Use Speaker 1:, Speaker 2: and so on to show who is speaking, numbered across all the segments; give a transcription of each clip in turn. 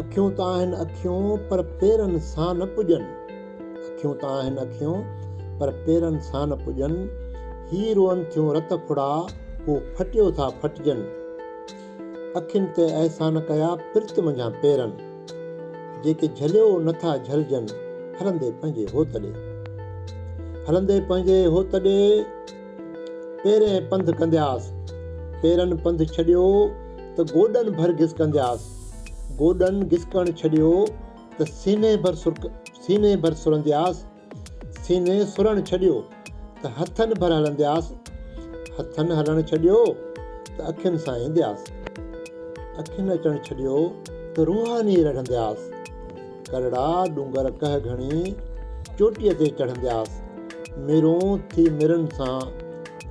Speaker 1: अखियूं त आहिनि अखियूं पर पेरनि सां न पुॼनि। अखियूं त आहिनि अखियूं पर पेरनि सां न पुॼनि। ही रोअनि थियूं रत फुड़ा हू फटियो था फटिजनि। अखियुनि ते अहसान कया पिर्त मंझां पेरनि। जेके झलियो नथा झलजनि हलंदे पंहिंजे हो तॾे। हलंदे पंहिंजे हो तॾे पेरें पंधु कंदियासि। पेरनि पंधु छॾियो त गोॾनि भर घिसकंदियासि। गोॾनि घिसकण छॾियो त सीने भर सुरंदियासि। सीने सुरण छॾियो त हथनि भर हलंदियासि। हथनि हलण छॾियो त अखियुनि सां ईंदियासि। अखियुनि अचण छॾियो त रूहानी रढ़ंदियासि। करड़ा डूंगर कह घणी चोटीअ ते चढ़ंदियासि। मिरूं थी मिरनि सां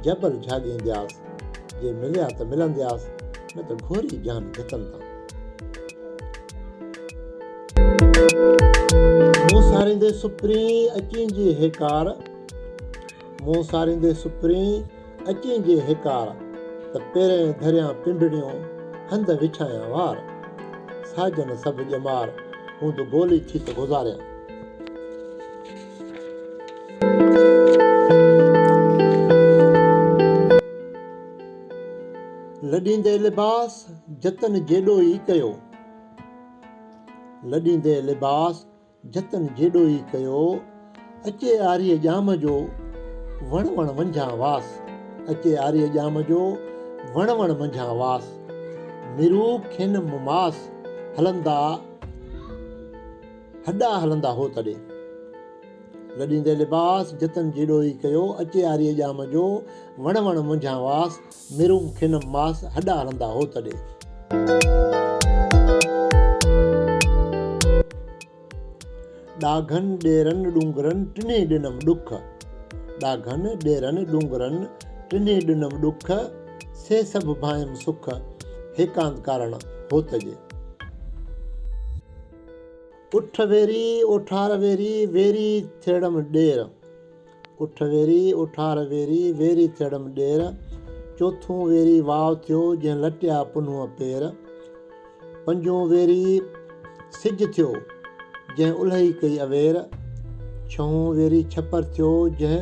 Speaker 1: जबल झाॻींदियासि। जे मिलिया त मिलंदियासि न त घोरी जान भितनि तां। मूं सारींदे सुपरी अची जे हेकार। मूं सारींदे सुपरी अची जे हेकार त पेरें धरियां पिंभड़ियूं हंध विछायां वार। साजन सभु ॼमार हूं त गोली थी त गुज़ारियां। लॾींदे लिबास जतन जेॾो ई कयो। लॾींदे लिबास जतन जेॾो ई कयो। अचे आरीअ ॼाम जो वण वण मंझां वास। अचे आरीअ ॼाम जो वण वण मंझां वास। मिरू खिन मुमास हलंदा हॾा हलंदा हो तॾे। लॾींदे लिबास जतन जेॾो ई कयो। अचे आरीअ ॼाम जो वण वण मंझां वास। मिरू खिन मास हॾा हलंदा हो तॾे। ॾाघनि ॾेरनि डूंगरनि टिनी ॾिनमि ॾुख। ॾाघनि ॾेरनि डूंगरनि टिनी ॾिनमि ॾुख। से सभु भायमि सुख एकांत कारण हो तजे। उठ वेरी ओठार वेरी वेरी थियड़मि ॾेर। उठ वेरी ओठार वेरी वेरी थियड़मि ॾेर। चोथों वेरी वाव थियो जंहिं लटिया पुन्हूअ पेर। पंजों वेरी सिज थियो जंहिं उल्ही कई अवेर। छहों वेरी छपर थियो जंहिं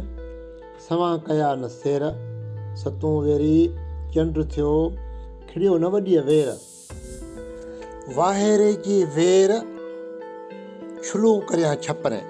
Speaker 1: सवां कया न सेर। सतों वेरी चंड थियो खिड़ियो न वॾी वेर। वाहेरे जी वेर छुलू करियां छपरें।